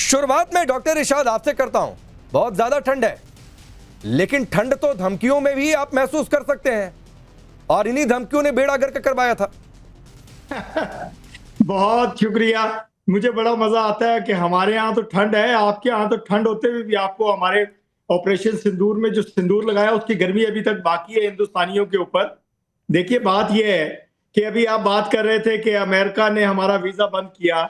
शुरुआत में डॉक्टर इरशाद आपसे करता हूं, बहुत ज्यादा ठंड है, लेकिन ठंड तो धमकियों में भी आप महसूस कर सकते हैं, और इन्हीं धमकियों ने बेड़ा गर्क करवाया था। बहुत शुक्रिया। मुझे बड़ा मजा आता है कि हमारे यहाँ तो ठंड है, आपके यहाँ तो ठंड होते हुए भी आपको हमारे ऑपरेशन सिंदूर में जो सिंदूर लगाया उसकी गर्मी अभी तक बाकी है हिंदुस्तानियों के ऊपर। देखिए, बात यह है कि अभी आप बात कर रहे थे कि अमेरिका ने हमारा वीजा बंद किया।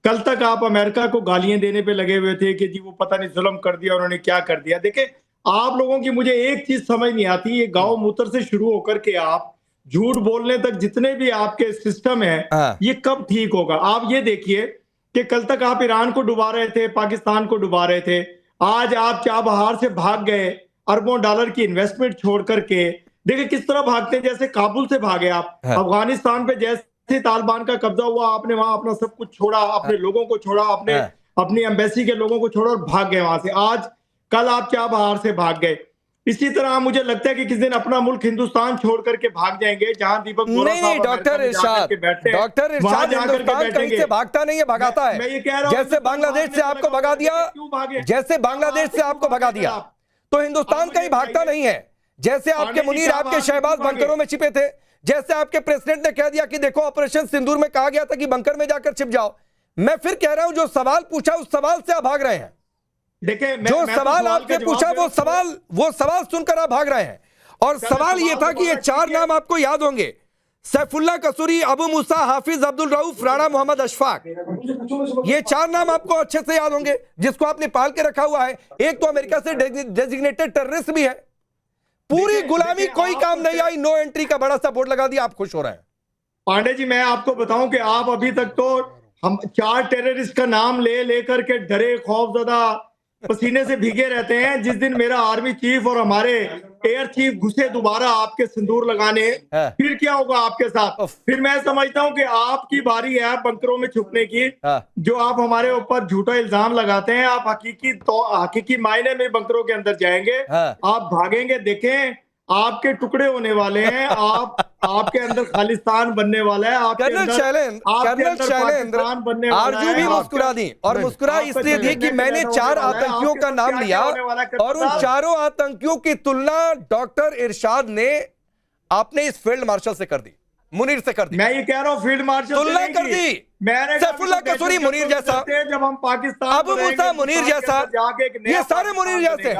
कल तक आप अमेरिका को गालियां देने पे लगे हुए थे कि जी वो पता नहीं जुल्म कर दिया, उन्होंने क्या कर दिया। देखिए, आप लोगों की मुझे एक चीज समझ नहीं आती, ये गांव मूत्र से शुरू होकर के आप झूठ बोलने तक जितने भी आपके सिस्टम है, ये कब ठीक होगा? आप ये देखिए कि कल तक आप ईरान को डुबा रहे थे, पाकिस्तान को डुबा रहे थे, आज आप चाबहार से भाग गए अरबों डॉलर की इन्वेस्टमेंट छोड़ करके। देखिए किस तरह भागते हैं, जैसे काबुल से भागे आप। अफगानिस्तान पे जैसे तालिबान का कब्जा हुआ, आपने वहां अपना सब कुछ छोड़ा, अपने लोगों को छोड़ा, आपने अपनी एम्बेसी के लोगों को छोड़ा और भाग गए वहां से। आज कल आप चाबहार से भाग गए। इसी तरह मुझे लगता है कि किस दिन अपना मुल्क हिंदुस्तान छोड़ करके भाग जाएंगे, जहां दीपक बोरा नहीं, डॉक्टर इरशाद हिंदुस्तान कहीं से भागता नहीं है, भगाता है। मैं ये कह रहा हूं, जैसे बांग्लादेश से आपको भगा दिया, जैसे बांग्लादेश से आपको भगा दिया, तो हिंदुस्तान कहीं भागता नहीं है। जैसे आपके मुनीर, आपके शहबाज बंकरों में छिपे थे, जैसे आपके प्रेसिडेंट ने कह दिया कि देखो ऑपरेशन सिंदूर में कहा गया था कि बंकर में जाकर छिप जाओ। मैं फिर कह रहा हूं, जो सवाल पूछा उस सवाल से आप भाग रहे हैं। देखिए, जो सवाल आपसे पूछा वो सवाल सुनकर आप भाग रहे हैं। और सवाल यह था कि ये 4 नाम आपको याद होंगे, सैफुल्लाह कसूरी, अबू मूसा, हाफिज अब्दुल रऊफ, राणा मोहम्मद अशफाक। ये 4 नाम आपको अच्छे से याद होंगे, जिसको आपने पाल के रखा हुआ है। एक तो अमेरिका से डेजिग्नेटेड टेररिस्ट भी है। पूरी गुलामी कोई काम नहीं आई, नो एंट्री का बड़ा सा बोर्ड लगा दिया, आप खुश हो रहे हैं। पांडे जी, मैं आपको बताऊं कि आप अभी तक तो हम 4 टेररिस्ट का नाम ले करके डरे, खौफजदा, पसीने से भीगे रहते हैं। जिस दिन मेरा आर्मी चीफ और हमारे एयर चीफ घुसे दोबारा आपके सिंदूर लगाने, फिर क्या होगा आपके साथ? फिर मैं समझता हूं कि आपकी बारी है बंकरों में छुपने की। जो आप हमारे ऊपर झूठा इल्जाम लगाते हैं, आप हकीकी मायने में बंकरों के अंदर जाएंगे, आप भागेंगे। देखें, आपके टुकड़े होने वाले हैं, आपके अंदर खालिस्तान बनने वाला है, कर्नल शैलेंद्र आरजू भी मुस्कुरा दी, और मुस्कुरा इसलिए दी कि मैंने 4 आतंकियों का नाम लिया, और उन 4 आतंकियों की तुलना डॉक्टर इरशाद ने आपने इस फील्ड मार्शल से कर दी, मुनीर से कर दी। मैं ये कह रहा हूं, फील्ड मार्शल तुलना कर दी। सैफुल्लाह कसूरी मुनीर जैसा, जब हम पाकिस्तान, अबू मूसा मुनीर जैसा, ये सारे मुनीर जैसे।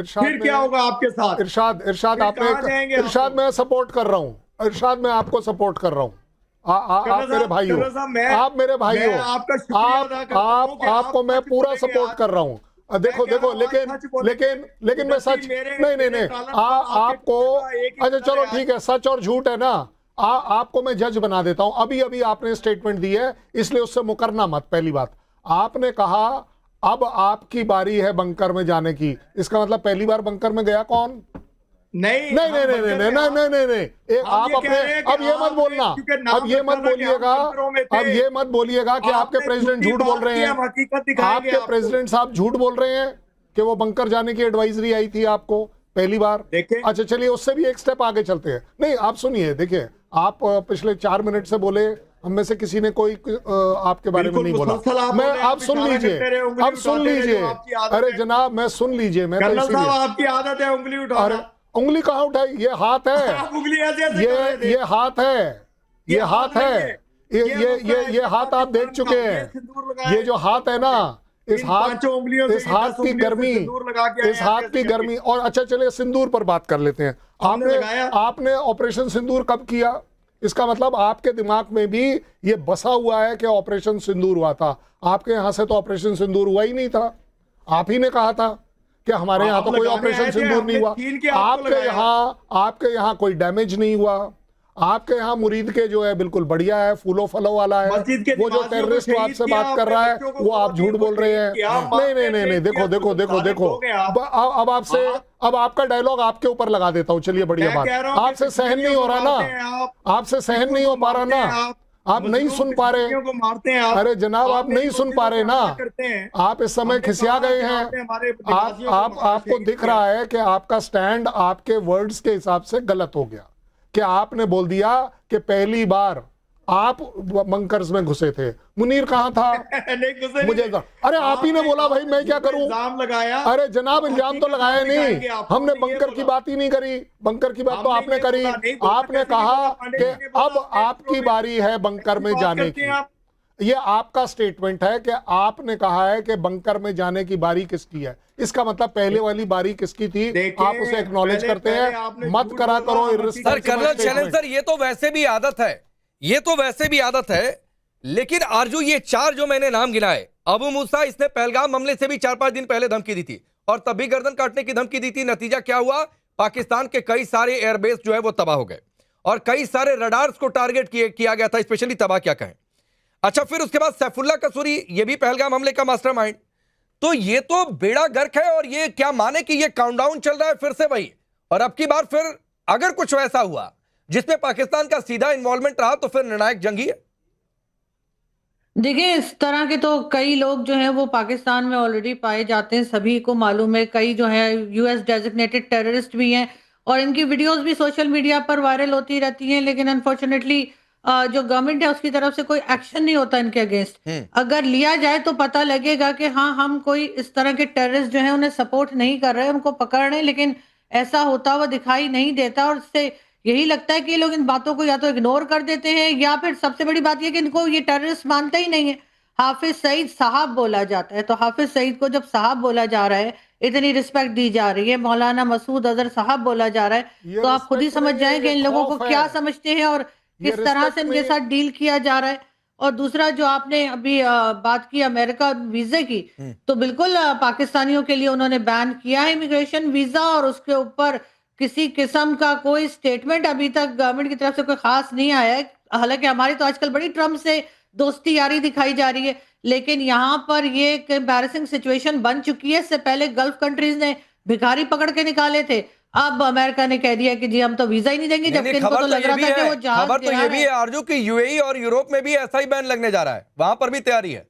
फिर क्या होगा आपके साथ? इरशाद मैं सपोर्ट कर रहा हूँ, इरशाद मैं आपको सपोर्ट कर रहा हूँ। आप मेरे भाई हो, आप मेरे भाई हो, आपको मैं पूरा सपोर्ट कर रहा हूँ। देखो, लेकिन मैं सच नहीं आपको, अच्छा चलो ठीक है, सच और झूठ है ना, आपको मैं जज बना देता हूं। अभी आपने स्टेटमेंट दी है, इसलिए उससे मुकरना मत। पहली बात, आपने कहा अब आपकी बारी है बंकर में जाने की, इसका मतलब पहली बार बंकर में गया कौन? नहीं। आप अपने, अब ये मत बोलना, अब ये मत बोलिएगा कि आपके प्रेसिडेंट झूठ बोल रहे हैं। आपके प्रेसिडेंट साहब झूठ बोल रहे हैं कि वो बंकर जाने की एडवाइजरी आई थी आपको पहली बार। अच्छा चलिए, उससे भी एक स्टेप आगे चलते हैं। नहीं, आप सुनिए, देखिए, आप पिछले 4 मिनट से बोले, हम में से किसी ने कोई आपके बारे में नहीं बोला। मैं, आप सुन लीजिए, अरे जनाब, मैं सुन लीजिए, मैं तो इसीलिए, आपकी आदत है उंगली उठाना। अरे उंगली कहाँ उठाई? ये हाथ है, ये हाथ है, ये हाथ है, ये हाथ आप देख चुके हैं। ये जो हाथ है ना, इस हाथ की गर्मी। और अच्छा चलिए, सिंदूर पर बात कर लेते हैं। आपने ऑपरेशन सिंदूर कब किया? इसका मतलब आपके दिमाग में भी ये बसा हुआ है कि ऑपरेशन सिंदूर हुआ था। आपके यहां से तो ऑपरेशन सिंदूर हुआ ही नहीं था। आप ही ने कहा था कि हमारे यहाँ तो कोई ऑपरेशन सिंदूर नहीं हुआ। आपके यहाँ कोई डैमेज नहीं हुआ। आपके यहाँ मुरीद के जो है बिल्कुल बढ़िया है, फूलो फलो वाला है। वो जो टेररिस्ट आपसे बात कर रहा है, वो आप झूठ बोल रहे हैं। नहीं, देखो, अब आपका डायलॉग आपके ऊपर लगा देता हूँ। चलिए, बढ़िया बात, आपसे सहन नहीं हो रहा ना, आपसे सहन नहीं हो पा रहा ना, आप नहीं सुन पा रहे। अरे जनाब, आप नहीं सुन पा रहे ना, आप इस समय खिसिया गए हैं। आपको दिख रहा है कि आपका स्टैंड आपके वर्ड्स के हिसाब से गलत हो गया, कि आपने बोल दिया कि पहली बार आप बंकर्स में घुसे थे, मुनीर कहाँ था? नहीं मुझे अरे आप ही ने बोला भाई, मैं क्या करूं? इल्जाम लगाया। अरे जनाब इल्जाम तो लगाया नहीं, हमने बंकर की बात ही नहीं करी। बंकर की बात तो आपने करी। आपने कहा कि अब आपकी बारी है बंकर में जाने की। ये आपका स्टेटमेंट है कि आपने कहा है कि बंकर में जाने की बारी किसकी है। इसका मतलब पहले वाली बारी किसकी थी, आप उसे एक्नॉलेज करते हैं। मत करा करो सर कर्नल चैलेंज सर, ये तो वैसे भी आदत है, ये तो वैसे भी आदत है। लेकिन आरजू ये 4 जो मैंने नाम गिनाए, अबू मूसा इसने पहलगाम हमले से भी 4-5 दिन पहले धमकी दी थी और तब भी गर्दन काटने की धमकी दी थी। नतीजा क्या हुआ? पाकिस्तान के कई सारे एयरबेस जो है वो तबाह हो गए और कई सारे रडार्स को टारगेट किया गया था, स्पेशली तबाह क्या कहें। अच्छा, फिर उसके बाद सैफुल्ला कसूरी, ये भी पहलगाम हमले का मास्टरमाइंड। तो ये तो बेड़ा गर्क है और ये क्या माने कि ये काउंटडाउन चल रहा है फिर से वही। और अब की बार फिर अगर कुछ वैसा हुआ जिसमें पाकिस्तान का सीधा इन्वॉल्वमेंट रहा तो फिर निर्णायक जंग ही है। देखिए, इस तरह के तो कई लोग जो हैं वो पाकिस्तान में ऑलरेडी पाए जाते हैं, सभी को मालूम है। कई जो है यूएस डेजिग्नेटेड टेररिस्ट भी हैं और इनकी वीडियोस भी सोशल मीडिया पर वायरल होती रहती हैं, लेकिन अनफॉर्चुनेटली जो गवर्नमेंट है उसकी तरफ से कोई एक्शन नहीं होता इनके अगेंस्ट। अगर लिया जाए तो पता लगेगा कि हाँ, हम कोई इस तरह के टेररिस्ट जो है उन्हें सपोर्ट नहीं कर रहे, उनको पकड़ रहे हैं, लेकिन ऐसा होता हुआ दिखाई नहीं देता। और इससे यही लगता है कि ये लोग इन बातों को या तो इग्नोर कर देते हैं या फिर सबसे बड़ी बात ये कि इनको ये टेररिस्ट मानते ही नहीं है। हाफिज सईद साहब बोला जाता है, तो हाफिज सईद को जब साहब बोला जा रहा है, इतनी रिस्पेक्ट दी जा रही है, मौलाना मसूद अजहर साहब बोला जा रहा है, तो आप खुद ही समझ जाएं कि इन लोगों को क्या समझते हैं और किस तरह से इनके साथ डील किया जा रहा है। और दूसरा जो आपने अभी बात की अमेरिका वीजे की, तो बिल्कुल पाकिस्तानियों के लिए उन्होंने बैन किया है इमिग्रेशन वीजा और उसके ऊपर किसी किस्म का कोई स्टेटमेंट अभी तक गवर्नमेंट की तरफ से कोई खास नहीं आया है। हालांकि हमारी तो आजकल बड़ी ट्रम्प से दोस्ती यारी दिखाई जा रही है, लेकिन यहाँ पर ये एक एम्बैरेसिंग सिचुएशन बन चुकी है। इससे पहले गल्फ कंट्रीज ने भिखारी पकड़ के निकाले थे, अब अमेरिका ने कह दिया कि जी हम तो वीजा ही नहीं देंगे, जबकि इनको तो लग रहा था कि वो जहाज खबर तो ये भी है आरजू कि यूएई और यूरोप में भी ऐसा ही बैन लगने जा रहा है, वहां पर भी तैयारी है।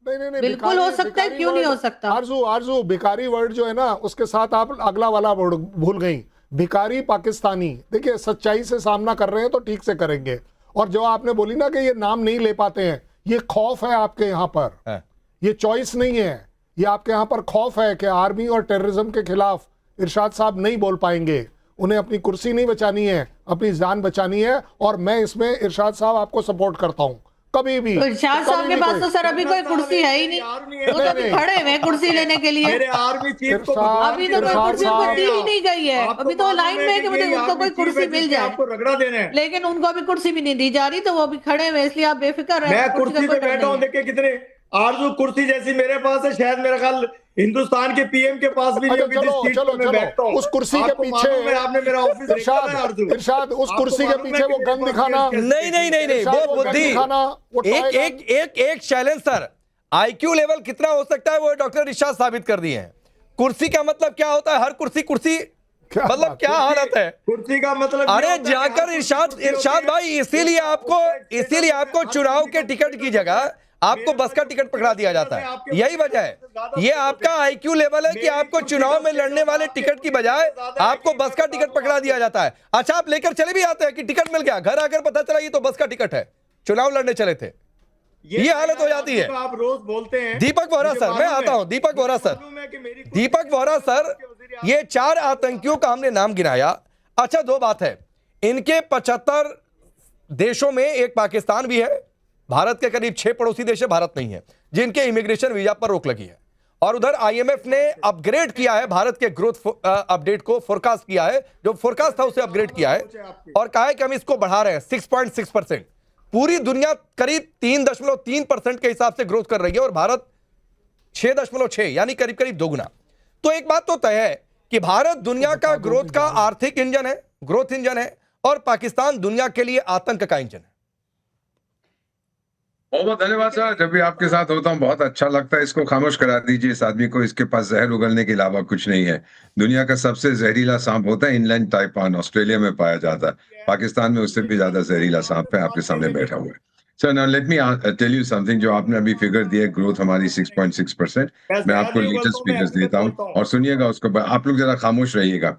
नहीं, बिल्कुल हो सकता है, क्यों नहीं हो सकता। आरजू भिखारी वर्ड जो है ना, उसके साथ आप अगला वाला वर्ड भूल गई, भिखारी पाकिस्तानी। देखिए, सच्चाई से सामना कर रहे हैं तो ठीक से करेंगे। और जो आपने बोली ना कि ये नाम नहीं ले पाते हैं, ये खौफ है आपके यहाँ पर, ये चॉइस नहीं है, ये आपके यहाँ पर खौफ है कि आर्मी और टेररिज्म के खिलाफ इरशाद साहब नहीं बोल पाएंगे। उन्हें अपनी कुर्सी नहीं बचानी है, अपनी जान बचानी है। और मैं इसमें इरशाद साहब आपको सपोर्ट करता हूँ, कभी भी। इरशाद साहब के पास तो सर अभी कोई कुर्सी है ही नहीं, वो तो अभी खड़े हुए कुर्सी लेने के लिए। मेरे आर्मी चीफ को अभी तो कोई कुर्सी उनको दी ही नहीं गई है, अभी तो लाइन में है कि मुझे उनको कोई कुर्सी मिल जाए, आपको रगड़ा देना है, लेकिन उनको अभी कुर्सी भी नहीं दी जा रही, तो वो अभी खड़े हुए, इसलिए आप बेफिक्र रहें। मैं कुर्सी पे बैठा हूँ, देखिए कितने आरजू कुर्सी जैसी मेरे पास है, शायद मेरा ख्याल हिंदुस्तान के पीएम के पास भी नहीं होगी जिस सीट पे मैं बैठता हूं। उस कुर्सी के पीछे आपने मेरा ऑफिस इरशाद उस कुर्सी के पीछे वो गन दिखाना, नहीं, वो बुद्धि। एक चैलेंज सर, आईक्यू लेवल कितना हो सकता है वो डॉक्टर इरशाद साबित कर दिए हैं। कुर्सी का मतलब क्या होता है? हर कुर्सी मतलब क्या हालत है कुर्सी का मतलब? अरे जाकर इरशाद भाई, इसीलिए आपको चुनाव के टिकट की जगह आपको बस का टिकट पकड़ा दिया जाता है, यही वजह है। ये आपका आईक्यू लेवल है कि आपको चुनाव में लड़ने वाले टिकट की बजाय आपको बस का टिकट पकड़ा दिया जाता है। अच्छा, आप लेकर चले भी आते हैं कि टिकट मिल गया, घर आकर पता चला ये तो बस का टिकट है, चुनाव लड़ने चले थे, ये हालत हो जाती है। आप रोज बोलते हैं। दीपक वोरा सर, मैं आता हूं। दीपक वोरा सर, ये 4 आतंकियों का हमने नाम गिनाया। अच्छा, 2 बात है, इनके 75 देशों में एक पाकिस्तान भी है, भारत के करीब 6 पड़ोसी देश है, भारत नहीं है, जिनके इमिग्रेशन वीजा पर रोक लगी है। और उधर आईएमएफ ने अपग्रेड किया है भारत के ग्रोथ अपडेट को, फोरकास्ट किया है, जो फोरकास्ट था उसे अपग्रेड किया है और कहा है कि हम इसको बढ़ा रहे हैं 6.6%। पूरी दुनिया करीब 3.3% के हिसाब से ग्रोथ कर रही है और भारत 6.6, यानी करीब करीब दोगुना। तो एक बात तो तय है कि भारत दुनिया का ग्रोथ का आर्थिक इंजन है, ग्रोथ इंजन है, और पाकिस्तान दुनिया के लिए आतंक का इंजन है। बहुत बहुत धन्यवाद सर, जब भी आपके साथ होता हूँ बहुत अच्छा लगता है। इसको खामोश करा दीजिए, इस आदमी को, इसके पास जहर उगलने के अलावा कुछ नहीं है। दुनिया का सबसे जहरीला सांप होता है इनलैंड टाइपान, ऑस्ट्रेलिया में पाया जाता है। पाकिस्तान में उससे भी ज्यादा जहरीला सांप है, आपके सामने बैठा हुआ है। Sir now let me tell you something, जो आपने अभी फिगर दिया, ग्रोथ हमारी 6.6%, मैं आपको लेटेस्ट फिगर्स देता हूँ और सुनिएगा उसको, आप लोग जरा खामोश रहिएगा।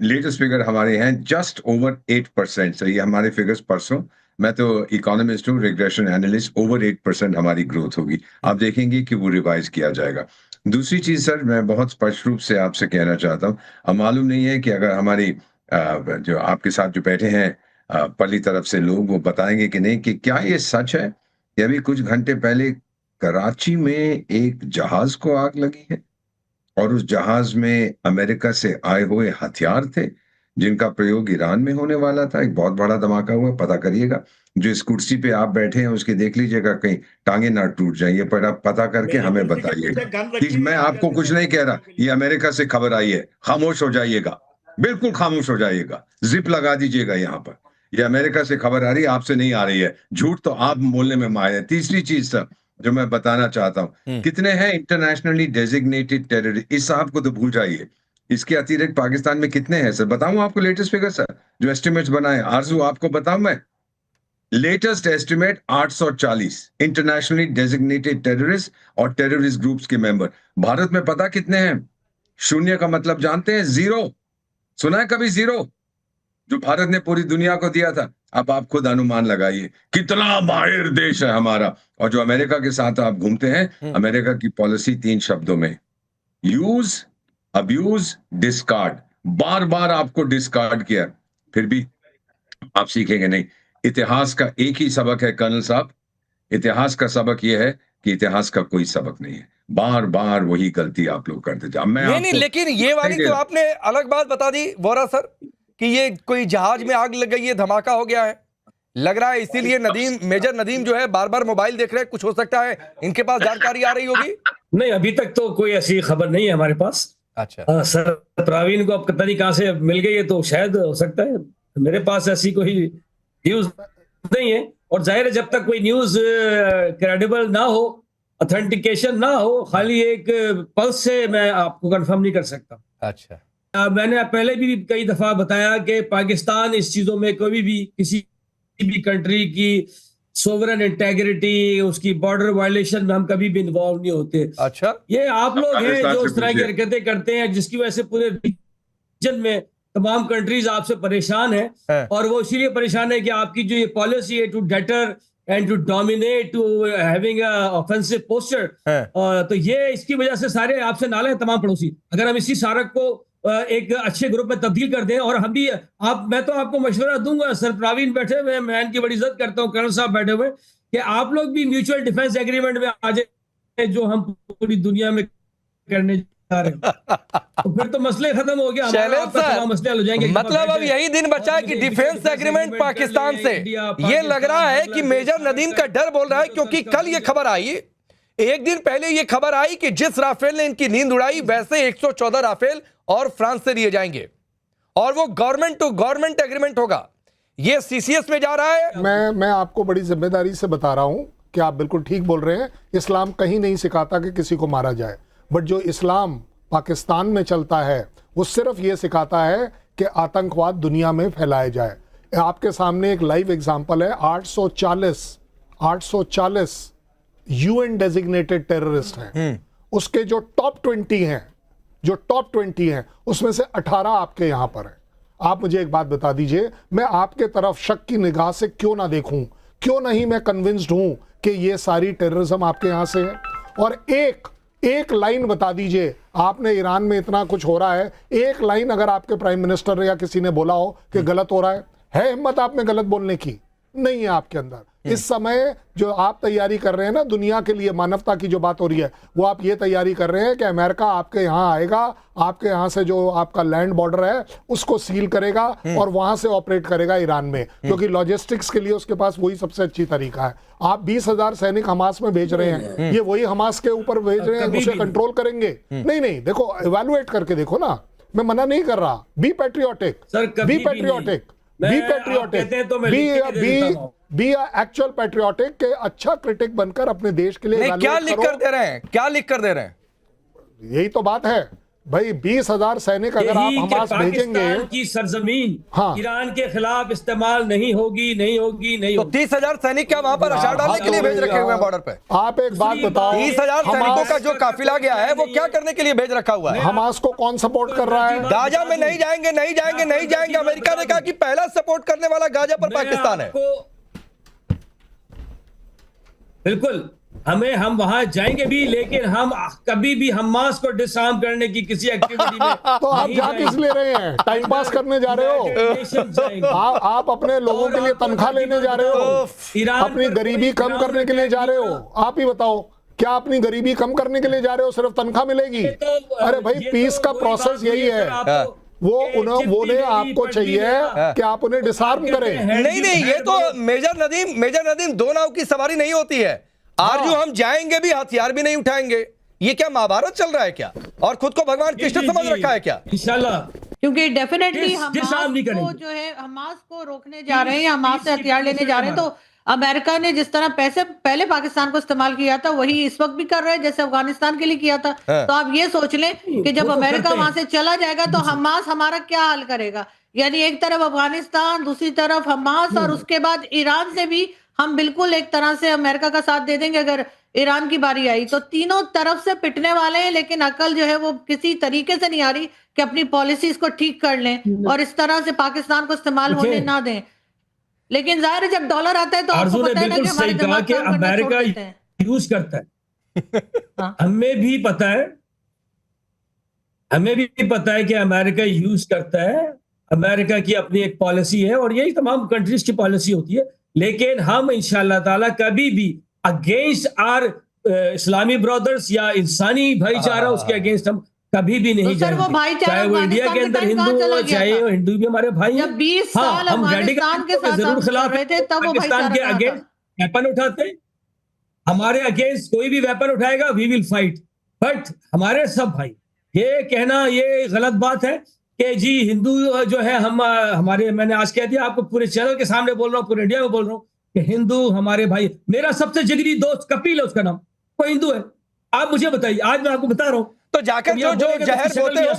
लेटेस्ट फिगर हमारे हैं जस्ट ओवर 8%, सही, हमारे फिगर्स परसों मैं तो इकोनॉमिस्ट हूँ, रिग्रेशन एनालिस्ट, ओवर 8% हमारी ग्रोथ होगी। आप देखेंगे कि वो रिवाइज किया जाएगा। दूसरी चीज सर, मैं बहुत स्पष्ट रूप से आपसे कहना चाहता हूँ, अब मालूम नहीं है कि अगर हमारी जो आपके साथ जो बैठे हैं पल्ली तरफ से लोग, वो बताएंगे कि नहीं कि क्या ये सच है कि अभी कुछ घंटे पहले कराची में एक जहाज को आग लगी है और उस जहाज में अमेरिका से आए हुए हथियार थे जिनका प्रयोग ईरान में होने वाला था। एक बहुत बड़ा धमाका हुआ, पता करिएगा। जो इस कुर्सी पे आप बैठे हैं उसके देख लीजिएगा कहीं टांगे ना टूट जाए, ये पर आप पता करके हमें बताइएगा। कि मैं आपको कुछ नहीं कह रहा, ये अमेरिका से खबर आई है, खामोश हो जाइएगा, बिल्कुल खामोश हो जाइएगा, जिप लगा दीजिएगा यहाँ पर। ये अमेरिका से खबर आ रही है, आपसे नहीं आ रही है। झूठ तो आप बोलने में माहिर है। तीसरी चीज सर जो मैं बताना चाहता हूँ, कितने हैं इंटरनेशनली डेजिग्नेटेड टेररिस्ट, इस साहब को तो भूल जाइए। इसके अतिरिक्त पाकिस्तान में कितने हैं सर, बताऊं आपको लेटेस्ट फिगर सर, जो एस्टिमेट्स बनाए। आरजू आपको बताऊं मैं, latest estimate 840 internationally designated terrorist और टेररिस्ट ग्रुप्स के मेंबर। भारत में पता कितने हैं? शून्य का मतलब जानते हैं? जीरो। सुना है कभी जीरो? जो भारत ने पूरी दुनिया को दिया था। अब आप खुद अनुमान लगाइए कितना माहिर देश है हमारा। और जो अमेरिका के साथ आप घूमते हैं, अमेरिका की पॉलिसी 3 शब्दों में, यूज, अब्यूज, डिस्कार्ड। बार बार आपको डिस्कार्ड किया, फिर भी आप सीखेंगे नहीं। इतिहास का एक ही सबक है कर्नल साहब, इतिहास का सबक यह है कि इतिहास का कोई सबक नहीं है, बार बार वही गलती आप लोग करते जाओ। नहीं, लेकिन ये वाली तो आपने अलग बात बता दी वोरा सर कि ये कोई जहाज में आग लग गई है, धमाका हो गया है, लग रहा है इसीलिए नदीम, मेजर नदीम जो है बार बार मोबाइल देख रहे हैं। कुछ हो सकता है इनके पास जानकारी आ रही होगी। नहीं, अभी तक तो कोई ऐसी खबर नहीं है हमारे पास। अच्छा सर, प्रवीण को अब पता नहीं कहां से मिल गई है, तो शायद हो सकता है। मेरे पास ऐसी कोई न्यूज नहीं है। और जाहिर है जब तक कोई न्यूज क्रेडिबल ना हो, ऑथेंटिकेशन ना हो, खाली एक पल्स से मैं आपको कंफर्म नहीं कर सकता। अच्छा, मैंने पहले भी कई दफा बताया कि पाकिस्तान इस चीजों में कभी भी किसी भी कंट्री की सोवरेन इंटेग्रिटी, उसकी बॉर्डर वायलेशन में हम कभी भी इन्वॉल्व नहीं होते। अच्छा, ये आप लोग हैं जो इस तरह की हरकतें करते हैं, जिसकी वजह से पूरे रीजन में तमाम कंट्रीज आपसे परेशान है। और वो इसीलिए परेशान है कि आपकी जो ये पॉलिसी है to deter and to dominate, to having a offensive posture, तो ये इसकी वजह से सारे आपसे नाले हैं तमाम पड़ोसी। अगर हम इसी सारक को एक अच्छे ग्रुप में तब्दील कर दें, और हम भी मैं तो आपको मशवरा दूंगा, सर प्रवीण बैठे हुए, मैं इनकी बड़ी इज्जत करता हूँ, कर्नल साहब बैठे हुए, कि आप लोग भी म्यूचुअल डिफेंस एग्रीमेंट में आ जाए जो हम पूरी दुनिया में करने जा रहे हैं। तो फिर तो मसले खत्म हो गया, मसले हल हो जाएंगे। मतलब अब यही दिन बचा है कि डिफेंस एग्रीमेंट पाकिस्तान से। ये लग रहा है कि मेजर नदीम का डर बोल रहा है, क्योंकि कल ये खबर आई, एक दिन पहले ये खबर आई कि जिस राफेल ने इनकी नींद उड़ाई, वैसे 114 राफेल और फ्रांस से लिए जाएंगे और वो गवर्नमेंट टू गवर्नमेंट एग्रीमेंट होगा। ये सीसीएस में जा रहा है। मैं आपको बड़ी जिम्मेदारी से बता रहा हूं कि आप बिल्कुल ठीक बोल रहे हैं। इस्लाम कहीं नहीं सिखाता कि किसी को मारा जाए, बट जो इस्लाम पाकिस्तान में चलता है वो सिर्फ ये सिखाता है कि आतंकवाद दुनिया में फैलाया जाए। आपके सामने एक लाइव एग्जांपल है। 840 यूएन डेजिग्नेटेड टेररिस्ट हैं। उसके जो टॉप 20 हैं उसमें से 18 आपके यहां पर हैं। आप मुझे एक बात बता दीजिए, मैं आपके तरफ शक की निगाह से क्यों ना देखूं? क्यों नहीं मैं कन्विंस्ड हूं कि ये सारी टेररिज्म आपके यहां से है? और एक लाइन बता दीजिए, आपने ईरान में इतना कुछ हो रहा है, एक लाइन अगर आपके प्राइम मिनिस्टर या किसी ने बोला हो कि गलत हो रहा है हिम्मत आप में गलत बोलने की? नहीं है आपके अंदर। इस समय जो आप तैयारी कर रहे हैं ना, दुनिया के लिए मानवता की जो बात हो रही है, वो आप ये तैयारी कर रहे हैं कि अमेरिका आपके यहाँ आएगा, आपके यहाँ से जो आपका लैंड बॉर्डर है उसको सील करेगा और वहां से ऑपरेट करेगा ईरान में, क्योंकि लॉजिस्टिक्स के लिए उसके पास वही सबसे अच्छी तरीका है। आप 20,000 सैनिक हमास में भेज रहे हैं, ये वही हमास के ऊपर भेज रहे हैं, उसे कंट्रोल करेंगे? नहीं, देखो इवैल्यूएट करके देखो ना, मैं मना नहीं कर रहा। Be patriotic, be actual patriotic के अच्छा क्रिटिक बनकर अपने देश के लिए क्या लिख कर दे रहे हैं? यही तो बात है भाई। 20,000 सैनिक अगर आप हमास भेजेंगे की सरजमीन हाँ, ईरान के खिलाफ इस्तेमाल नहीं होगी। तो 30,000 सैनिक क्या वहां पर अशार डालने के लिए भेज रखे हुए हैं बॉर्डर पे? आप एक बात बताओ, 30,000 सैनिकों का जो काफिला गया है वो क्या करने के लिए भेज रखा हुआ है? हमास को कौन सपोर्ट कर रहा है? गाजा में नहीं जाएंगे। अमेरिका ने कहा कि पहला सपोर्ट करने वाला गाजा पर पाकिस्तान है। बिल्कुल हम वहां जाएंगे भी, लेकिन हम कभी भी हमास को डिसआर्म करने की किसी एक्टिविटी में तो आप जा किस ले रहे हैं? टाइम पास करने जा रहे हो? आप अपने लोगों के लिए तनख्वाह लेने जा रहे हो? अपनी गरीबी कम करने के लिए जा रहे हो? आप ही बताओ, क्या अपनी गरीबी कम करने के लिए जा रहे हो? सिर्फ तनख्वाह मिलेगी? अरे भाई, पीस का प्रोसेस यही है। वो आपको चाहिए कि आप उन्हें डिसआर्म करें। नहीं, ये तो मेजर नदीम, दो नाव की सवारी नहीं होती है। आरजू हम जाएंगे भी, हथियार भी नहीं उठाएंगे। ये क्या महाभारत चल रहा है क्या? और खुद को भगवान कृष्ण समझ रखा है क्या? इंशाल्लाह, क्योंकि डेफिनेटली हमास को जो है हमास को रोकने जा रहे हैं या हमास से हथियार लेने जा रहे हैं, तो अमेरिका ने जिस तरह पैसे पहले पाकिस्तान को इस्तेमाल किया था, वही इस वक्त भी कर रहे हैं, जैसे अफगानिस्तान के लिए किया था। तो आप ये सोच लें कि जब अमेरिका वहां से चला जाएगा तो हमास हमारा क्या हाल करेगा। यानी एक तरफ अफगानिस्तान, दूसरी तरफ हमास, और उसके बाद ईरान से भी हम बिल्कुल एक तरह से अमेरिका का साथ दे देंगे अगर ईरान की बारी आई। तो तीनों तरफ से पिटने वाले हैं, लेकिन अकल जो है वो किसी तरीके से नहीं आ रही कि अपनी पॉलिसीज को ठीक कर लें और इस तरह से पाकिस्तान को इस्तेमाल होने ना दें। लेकिन जाहिर है जब डॉलर आता है तो आपको पता है ना कि हमारे दिमाग काम करना छोड़ देते हैं। यूज करता है। हमें भी पता है कि अमेरिका यूज करता है। अमेरिका की अपनी एक पॉलिसी है और यही तमाम कंट्रीज की पॉलिसी होती है। लेकिन हम इंशाअल्लाह ताला कभी भी अगेंस्ट आर इस्लामी ब्रदर्स या इंसानी भाईचारा, उसके अगेंस्ट हम कभी भी नहीं जाएंगे। चाहे वो इंडिया के अंदर हिंदू हो, चाहे वो हिंदू भी हमारे भाई हैं। जब 20 साल अफगानिस्तान के साथ जरूर खिलाफ रहे थे, तब वो पाकिस्तान के अगेंस्ट वेपन उठाते हैं। हमारे अगेंस्ट कोई भी वेपन उठाएगा, वी विल फाइट। बट हमारे सब भाई, ये कहना ये गलत बात है कि जी हिंदू जो है हमारे, मैंने आज कह दिया आपको, पूरे चैनल के सामने बोल रहा हूँ, पूरे इंडिया में बोल रहा हूँ कि हिंदू हमारे भाई। मेरा सबसे जिगरी दोस्त कपिल है, उसका नाम, वो हिंदू है। आप मुझे बताइए, आज मैं आपको बता रहा हूँ। तो जाकर जो जहर बोते हो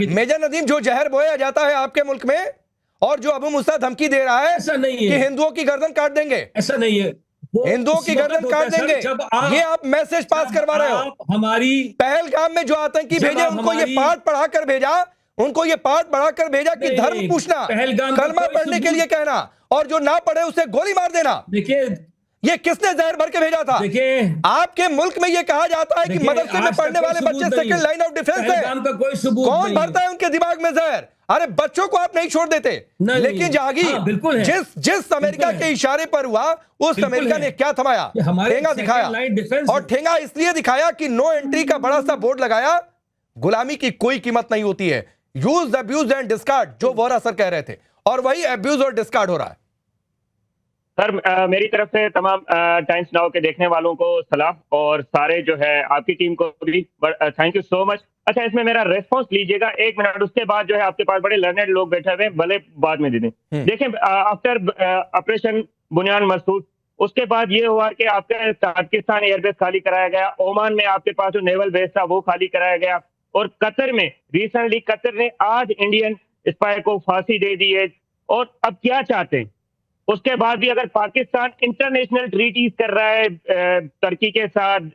मेजर नदीम, जो जहर बोया जाता है आपके मुल्क में, और जो अबू मूसा धमकी दे रहा है ऐसा नहीं है कि हिंदुओं की गर्दन काट देंगे, ऐसा नहीं है, हिंदुओं की गर्दन काट देंगे, ये आप मैसेज पास करवा रहे हो। हमारी पहलगाम में जो आतंकी भेजे, उनको ये पाठ पढ़ाकर भेजा, उनको ये पाठ बढ़ाकर भेजा कि धर्म पूछना, कलमा पढ़ने के लिए कहना, और जो ना पढ़े उसे गोली मार देना। देखिए, ये किसने जहर भर के भेजा था? आपके मुल्क में ये कहा जाता है कि मदरसे में पढ़ने वाले बच्चे सेकंड लाइन ऑफ डिफेंस है। कौन भरता है उनके दिमाग में जहर? अरे बच्चों को आप नहीं छोड़ देते। लेकिन जहांगीर, जिस अमेरिका के इशारे पर हुआ, उस अमेरिका ने क्या थमाया? ठेंगा दिखाया, और ठेंगा इसलिए दिखाया कि नो एंट्री का बड़ा सा बोर्ड लगाया। गुलामी की कोई कीमत नहीं होती है। यूज, अब्यूज एंड डिस्कार्ड, जो वोरा सर कह रहे थे, और वही अब्यूज और डिस्कार्ड हो रहा है। सर, मेरी तरफ से तमाम टाइम्स नाउ के देखने वालों को सलाम, और सारे जो है आपकी टीम को भी थैंक यू सो मच। अच्छा, इसमें मेरा रेस्पॉन्स लीजिएगा 1 मिनट, उसके बाद जो है आपके पास बड़े लर्नेड लोग बैठे हुए, भले बाद में दे दें। देखें, आफ्टर ऑपरेशन बुनियान मसूद, उसके बाद ये हुआ कि आपका ताजिकिस्तान एयरबेस खाली कराया गया, ओमान में आपके पास जो नेवल बेस था वो खाली कराया गया, और कतर में रिसेंटली कतर ने आज इंडियन स्पाई को फांसी दे दी है। और अब क्या चाहते हैं? उसके बाद भी अगर पाकिस्तान इंटरनेशनल ट्रीटीज कर रहा है तुर्की के साथ,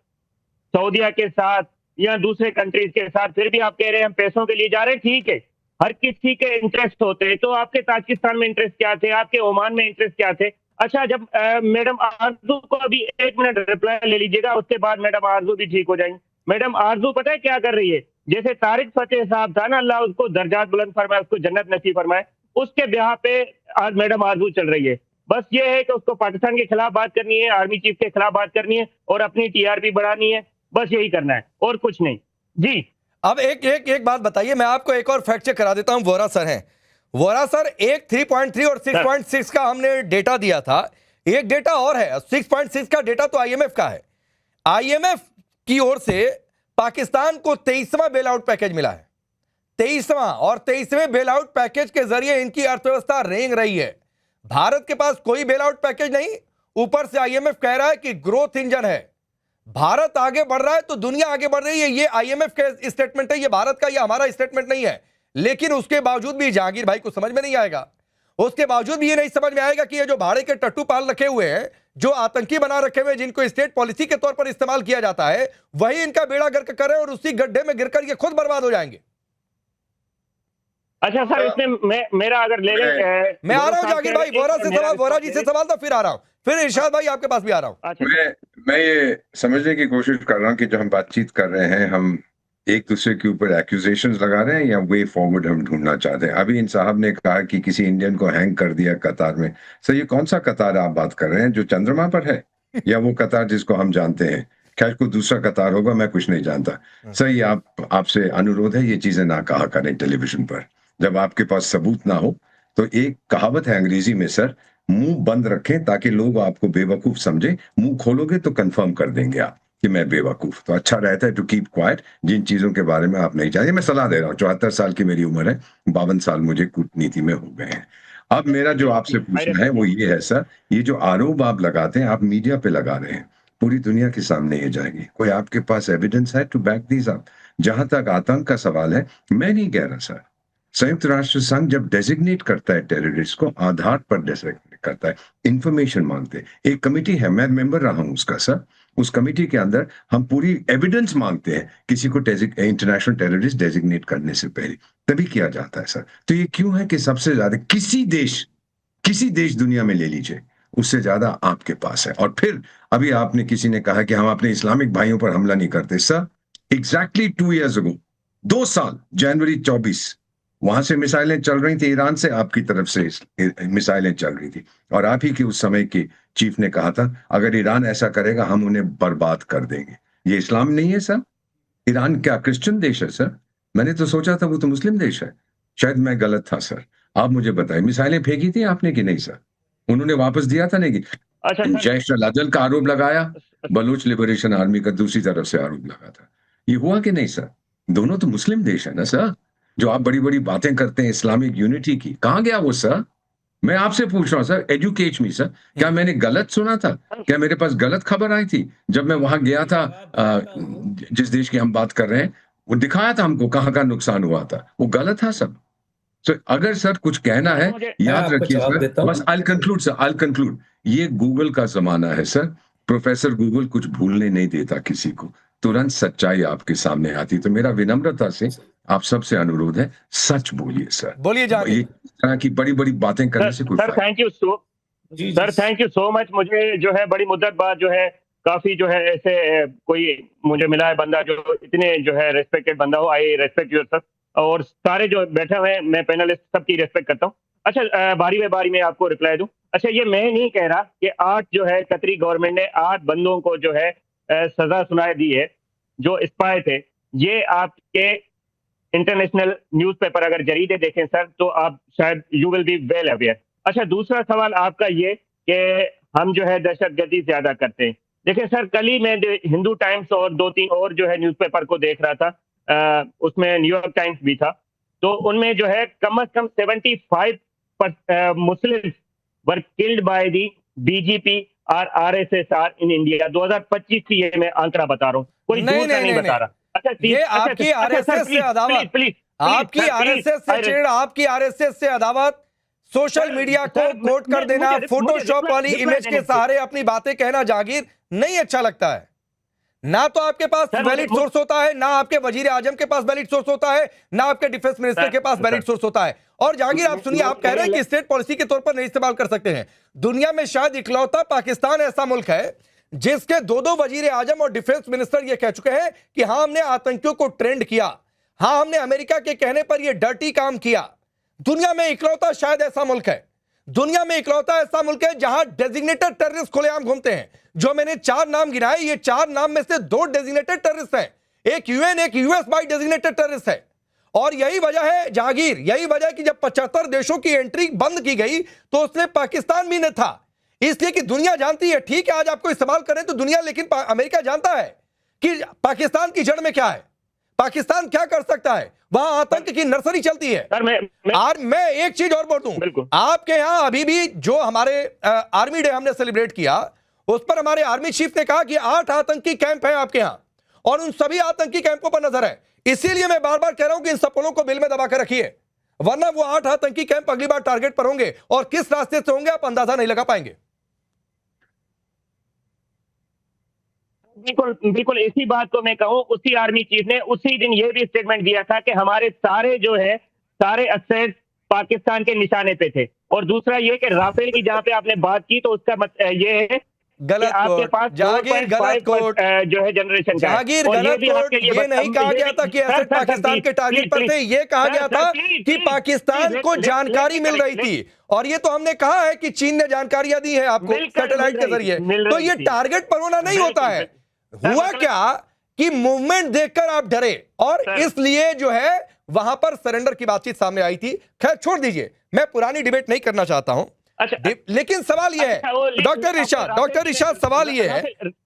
सऊदीया के साथ या दूसरे कंट्रीज के साथ, फिर भी आप कह रहे हैं हम पैसों के लिए जा रहे हैं। ठीक है, हर किसी के इंटरेस्ट होते हैं। तो आपके ताजिकिस्तान में इंटरेस्ट क्या थे? आपके ओमान में इंटरेस्ट क्या थे? अच्छा, जब मैडम आरजू को अभी 1 मिनट रिप्लाई ले लीजिएगा, उसके बाद मैडम आरजू भी ठीक हो जाएंगी। मैडम आरजू पता है क्या कर रही है? जैसे तारिक फतेह साहब था ना, अल्लाह उसको दर्जात बुलंद फरमाए, उसको जन्नत नसीब फरमाए, उसके ब्याह पे आज मैडम आरजू चल रही है। बस ये है कि उसको पाकिस्तान के खिलाफ बात करनी है, आर्मी चीफ के खिलाफ बात करनी है, और अपनी टीआरपी बढ़ानी है। बस यही करना है, और कुछ नहीं जी। अब एक बात बताइए, मैं आपको एक और फैक्ट चेक करा देता हूं। वोरा सर हैं, वोरा सर, एक 3.3 और 6.6 का हमने डेटा दिया था, एक डेटा और है 6.6 का डेटा तो आईएमएफ का है। आईएमएफ की ओर से पाकिस्तान को 23वां बेल आउट पैकेज मिला है, 23वां, और 23वें बेल आउट पैकेज के जरिए इनकी अर्थव्यवस्था रेंग रही है। भारत के पास कोई बेल आउट पैकेज नहीं, ऊपर से आईएमएफ कह रहा है कि ग्रोथ इंजन है। भारत आगे बढ़ रहा है तो दुनिया आगे बढ़ रही है। ये आईएमएफ का स्टेटमेंट है, ये भारत का, ये हमारा स्टेटमेंट नहीं है। लेकिन उसके बावजूद भी जहांगीर भाई को समझ में नहीं आएगा, उसके बावजूद भी ये नहीं समझ में आएगा कि ये जो भाड़े के टट्टू पाल रखे हुए हैं, जो आतंकी बना रखे हुए, जिनको स्टेट पॉलिसी के तौर पर इस्तेमाल किया जाता है, वही इनका बेड़ा गर्क करे और उसी गड्ढे में गिरकर ये खुद बर्बाद हो जाएंगे। अच्छा सर, इसमें मेरा अगर ले लें, मैं आ रहा हूँ जाकिर भाई, वोरा से सवाल, वोरा जी से सवाल, तो फिर आ रहा हूँ, फिर इरशाद भाई आपके पास भी आ रहा हूँ। अच्छा, मैं ये समझने की कोशिश कर रहा हूँ कि जो हम बातचीत कर रहे हैं, हम एक दूसरे के ऊपर एक्यूजेशंस लगा रहे हैं या वे फॉरवर्ड हम ढूंढना चाहते हैं। अभी इन साहब ने कहा कि किसी इंडियन को हैंग कर दिया कतार में। सर, ये कौन सा कतार आप बात कर रहे हैं, जो चंद्रमा पर है, या वो कतार जिसको हम जानते हैं? खैर, कोई दूसरा कतार होगा, मैं कुछ नहीं जानता। सर, ये आपसे अनुरोध है, ये चीजें ना कहा करें टेलीविजन पर जब आपके पास सबूत ना हो। तो एक कहावत है अंग्रेजी में सर, मुंह बंद रखें ताकि लोग आपको बेवकूफ समझे, मुंह खोलोगे तो कंफर्म कर देंगे आप कि मैं बेवकूफ। तो अच्छा रहता है टू कीप क्वाइट जिन चीजों के बारे में आप नहीं जानते। मैं सलाह दे रहा हूँ, 74 साल की मेरी उम्र है, 52 साल मुझे कूटनीति में हो गए हैं। अब मेरा जो आपसे पूछना है वो ये है सर, ये जो आरोप आप लगाते हैं, आप मीडिया पे लगा रहे हैं, पूरी दुनिया के सामने ये जाएगी। कोई आपके पास एविडेंस है टू बैक दीज अप? जहां तक आतंक का सवाल है, मैं नहीं कह रहा सर, संयुक्त राष्ट्र संघ जब डेजिग्नेट करता है टेररिस्ट को, आधार पर डेजिग्नेट करता है, इंफॉर्मेशन मांगते हैं। एक कमेटी है, मैं मेंबर रहा हूं उसका सर, उस कमेटी के अंदर हम पूरी एविडेंस मांगते हैं किसी को इंटरनेशनल टेररिस्ट डेजिग्नेट करने से पहले, तभी किया जाता है सर। तो ये क्यों है कि सबसे ज्यादा किसी देश दुनिया में ले लीजिए, उससे ज्यादा आपके पास है। और फिर अभी आपने, किसी ने कहा कि हम अपने इस्लामिक भाइयों पर हमला नहीं करते। सर, एग्जैक्टली 2 years ago, 2 साल, जनवरी 24, वहां से मिसाइलें चल रही थी, ईरान से आपकी तरफ से मिसाइलें चल रही थी, और आप ही के उस समय के चीफ ने कहा था अगर ईरान ऐसा करेगा हम उन्हें बर्बाद कर देंगे। ये इस्लाम नहीं है सर? ईरान क्या क्रिश्चियन देश है सर? मैंने तो सोचा था वो तो मुस्लिम देश है। शायद मैं गलत था सर, आप मुझे बताएं। मिसाइलें फेंकी थी आपने कि नहीं सर? उन्होंने वापस दिया था नहीं? अच्छा जैश अल-अदल का आरोप लगाया, बलूच लिबरेशन आर्मी का दूसरी तरफ से आरोप लगा था। ये हुआ कि नहीं सर? दोनों तो मुस्लिम देश है ना सर। जो आप बड़ी बड़ी बातें करते हैं इस्लामिक यूनिटी की, कहां गया वो सर? मैं आपसे पूछ रहा हूं सर, एजुकेट मी सर, क्या मैंने गलत सुना था? क्या मेरे पास गलत खबर आई थी जब मैं वहां गया था? जिस देश की हम बात कर रहे हैं, वो दिखाया था हमको कहां का नुकसान हुआ था, वो गलत था सब। तो अगर सर कुछ कहना है, याद रखिए सर, बस I conclude sir, I conclude, ये गूगल का जमाना है सर। प्रोफेसर गूगल कुछ भूलने नहीं देता किसी को, तुरंत सच्चाई आपके सामने आती। तो मेरा विनम्रता से आप सबसे अनुरोध है, सच बोलिए सर। बोलिए जाकिर। ये तरह की बड़ी बड़ी बातें करने से कुछ sir, thank you so much. मुझे जो है बड़ी मुद्दत बाद जो है काफी जो है ऐसे कोई मुझे मिला है बंदा जो इतने जो है रेस्पेक्टेड बंदा हो। आई रेस्पेक्ट योर सर, और सारे जो बैठे हुए हैं, मैं पैनलिस्ट सबकी रेस्पेक्ट करता हूँ। अच्छा, बारी में बारी में आपको रिप्लाई दूं। अच्छा, ये मैं नहीं कह रहा कि 8 जो है कतरी गवर्नमेंट ने 8 बंदों को जो है सजा सुनाई दी है जो स्पाई थे। ये आपके इंटरनेशनल न्यूज़पेपर अगर जरीदे देखें सर, तो आप शायद you will be well aware. अच्छा, दूसरा सवाल आपका ये कि हम जो है दहशतगर्दी ज्यादा करते हैं। देखिए सर, कल ही मैं हिंदू टाइम्स और 2-3 और जो है न्यूज़पेपर को देख रहा था, उसमें न्यूयॉर्क टाइम्स भी था, तो उनमें जो है कम से कम 75 Muslim were killed by the BJP और आरएसएस इन इंडिया। 2025 की ये मैं आंकड़ा बता रहा हूँ, कोई दूर का नहीं बता रहा। अच्छा, ये आपकी आरएसएस से अदावत, आपकी आरएसएस से चिड़, आपकी आरएसएस से अदावत, सोशल मीडिया को कोट कर देना, फोटोशॉप वाली इमेज के सहारे अपनी बातें कहना जागीर नहीं अच्छा लगता है। ना तो आपके पास वैलिड सोर्स होता है, ना आपके वजीर आजम के पास वैलिड सोर्स होता है, ना आपके डिफेंस मिनिस्टर के पास वैलिड सोर्स होता है। और जागीर आप सुनिए, आप कह रहे हैं कि स्टेट पॉलिसी के तौर पर नहीं इस्तेमाल कर सकते हैं। दुनिया में शायद इकलौता पाकिस्तान ऐसा मुल्क है जिसके 2-2 वजीर आजम और डिफेंस मिनिस्टर ये कह चुके हैं कि हाँ, हमने आतंकियों को ट्रेंड किया, हाँ, हमने अमेरिका के कहने पर यह डर्टी काम किया। दुनिया में इकलौता शायद ऐसा मुल्क है, दुनिया में इकलौता ऐसा मुल्क है जहां डेजिग्नेटेड टेररिस्ट खुलेआम घूमते हैं। जो मैंने 4 नाम गिनाए, ये 4 नाम में से 2 डेजिग्नेटेड टेररिस्ट हैं, एक यूएन, एक यूएस बाई डेजिग्नेटेड टेररिस्ट है। और यही वजह है जहांगीर, यही वजह है कि जब 75 देशों की एंट्री बंद की गई तो उसमें पाकिस्तान भी न था, इसलिए कि दुनिया जानती है। ठीक है, आज आपको इस्तेमाल करें तो दुनिया, लेकिन अमेरिका जानता है कि पाकिस्तान की जड़ में क्या है, पाकिस्तान क्या कर सकता है, वहां आतंक की नर्सरी चलती है। और मैं एक चीज और बोल दूं, आपके यहां अभी भी जो हमारे आर्मी डे हमने सेलिब्रेट किया, उस पर हमारे आर्मी चीफ ने कहा कि 8 आतंकी कैंप हैं आपके यहां, और उन सभी आतंकी कैंपों पर नजर है। इसीलिए मैं बार बार कह रहा हूं कि इन सपनों को बिल में दबा कर रखिए, वरना वो 8 आतंकी कैंप अगली बार टारगेट पर होंगे, और किस रास्ते से होंगे आप अंदाजा नहीं लगा पाएंगे। बिल्कुल इसी बात को मैं कहूं, उसी आर्मी चीफ ने उसी दिन ये भी स्टेटमेंट दिया था कि हमारे सारे जो है सारे असेट पाकिस्तान के निशाने पे थे। और दूसरा ये कि राफेल की जहां पे आपने बात की तो उसका ये है गलत आपके कोट, पास जहांगीर गलत कोट, जो है जनरेशन का जहांगीर गलत कोट। ये नहीं कहा गया था कि एसेट पाकिस्तान के टारगेट पर थे, ये कहा गया था कि पाकिस्तान को जानकारी मिल रही थी। और ये तो हमने कहा है कि चीन ने जानकारियां दी है आपको सैटेलाइट के जरिए, तो ये टारगेट पर होना नहीं होता है। हुआ क्या कि मूवमेंट देखकर आप डरे और इसलिए जो है वहां पर सरेंडर की बातचीत सामने आई थी। खैर छोड़ दीजिए, मैं पुरानी डिबेट नहीं करना चाहता हूं। लेकिन सवाल यह है डॉक्टर इरशाद, सवाल यह है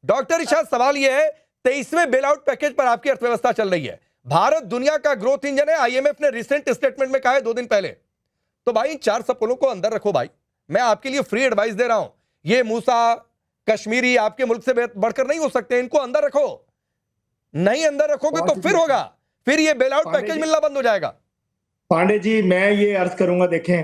डॉक्टर इरशाद, सवाल यह है 23वें बेल आउट पैकेज पर आपकी अर्थव्यवस्था चल रही है। भारत दुनिया का ग्रोथ इंजन है, आईएमएफ ने रिसेंट स्टेटमेंट में कहा है 2 दिन पहले। तो भाई इन 4 सपोलों को अंदर रखो भाई, मैं आपके लिए फ्री एडवाइस दे रहा हूं। ये मूसा कश्मीरी आपके मुल्क से बढ़कर नहीं हो सकते, इनको अंदर रखो। नहीं अंदर रखोगे तो फिर होगा, फिर ये बेल आउट पैकेज मिलना बंद हो जाएगा। पांडे जी, मैं ये अर्ज करूंगा, देखें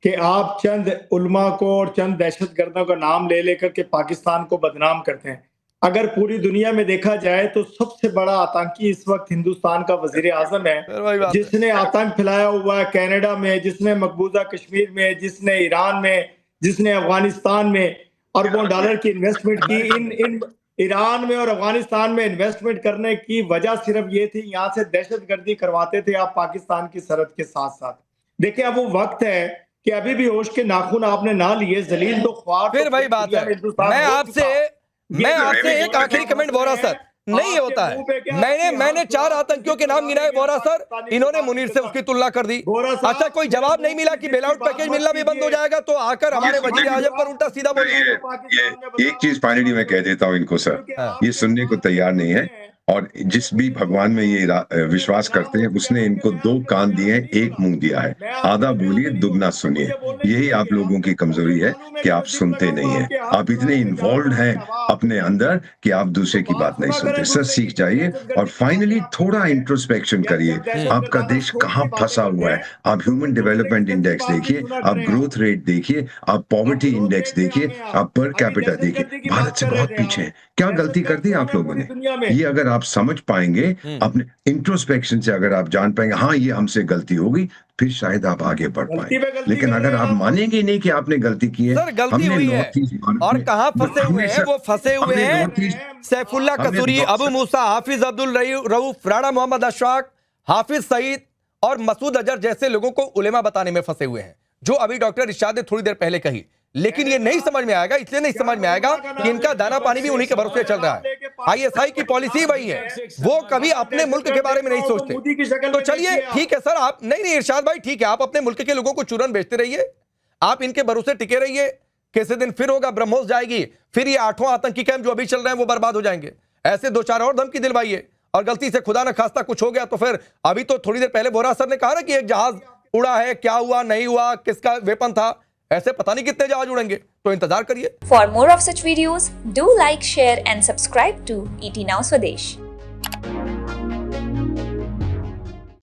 कि आप चंद उलमा को और चंद दहशतगर्दों का नाम ले लेकर के पाकिस्तान को बदनाम करते हैं। अगर पूरी दुनिया में देखा जाए तो सबसे बड़ा आतंकी इस वक्त हिंदुस्तान का वजीर आजम है, जिसने आतंक फैलाया हुआ है कनाडा में, जिसने मकबूजा कश्मीर में, जिसने ईरान में, जिसने अफगानिस्तान में अरबों डॉलर की इन्वेस्टमेंट की। इन ईरान में और अफगानिस्तान में इन्वेस्टमेंट करने की वजह सिर्फ ये थी, यहाँ से दहशतगर्दी करवाते थे आप पाकिस्तान की सरहद के साथ साथ। देखिए अब वो वक्त है कि अभी भी होश के नाखून आपने ना लिए, जलील तो ख्वार। फिर वही बात है, मैं आपसे एक आखिरी कमेंट बोरा सर, नहीं होता है। मैंने 4 आतंकियों के नाम गिनाए बोरा सर, इन्होंने मुनीर से उसकी तुलना कर दी। अच्छा कोई जवाब नहीं मिला कि बेल आउट पैकेज मिलना भी बंद हो जाएगा, तो आकर हमारे वजीर आजम पर उल्टा सीधा बोल ये एक चीज फाइनली मैं कह देता हूं इनको सर, ये सुनने को तैयार नहीं है। और जिस भी भगवान में ये विश्वास करते हैं उसने इनको 2 कान दिए, 1 मुंह दिया है। आधा बोलिए दुगना सुनिए, यही आप लोगों की कमजोरी है कि आप सुनते नहीं हैं। आप इतने इन्वॉल्व हैं अपने अंदर कि आप दूसरे की बात नहीं सुनते। सर सीख जाइए और फाइनली थोड़ा इंट्रोस्पेक्शन करिए, आपका देश कहाँ फंसा हुआ है। आप ह्यूमन डेवलपमेंट इंडेक्स देखिए, आप ग्रोथ रेट देखिए, आप पॉवर्टी इंडेक्स देखिए, आप पर कैपिटा देखिए, भारत से बहुत पीछे हैं। क्या गलती कर दी आप लोगों ने? ये अगर आप समझ पाएंगे अपने इंट्रोस्पेक्शन से, अगर आप जान पाएंगे हाँ ये हमसे गलती होगी, फिर शायद आप आगे बढ़ पाएंगे। लेकिन अगर आप मानेंगे नहीं कि आपने गलती की है, सर गलती हुई है और कहां फंसे हुए हैं वो फंसे हुए हैं सैफुल्ला कसूरी, अबू मूसा, हाफिज अब्दुल रऊफ, राणा मोहम्मद अशफाक, हाफिज सईद और मसूद अजहर जैसे लोगों को उलेमा बताने में फंसे हुए हैं, जो अभी डॉक्टर इरशाद ने थोड़ी देर पहले कही। लेकिन ये नहीं समझ में आएगा, इसलिए नहीं समझ में आएगा कि इनका दाना पानी भी उन्हीं के भरोसे चल रहा है। आईएसआई की पॉलिसी वही है, वो कभी अपने मुल्क के बारे में नहीं सोचते। तो चलिए ठीक है सर, आप नहीं इरशाद भाई ठीक है, आप अपने मुल्क के लोगों को चूरन बेचते रहिए, आप इनके भरोसे टिके रहिए। किसी दिन फिर होगा, ब्रह्मोस जाएगी, फिर ये 8वां आतंकी कैंप जो अभी चल रहे हैं वो बर्बाद हो जाएंगे। ऐसे 2-4 और धमकी दिलवाइए, और गलती से खुदा न खास्ता कुछ हो गया तो फिर, अभी तो थोड़ी देर पहले बोरा सर ने कहा ना कि एक जहाज उड़ा है, क्या हुआ नहीं हुआ, किसका वेपन था, ऐसे पता नहीं कितने जहाज उड़ेंगे, तो इंतजार करिए। For more of such videos, do like, share and subscribe to ET Now Swadesh.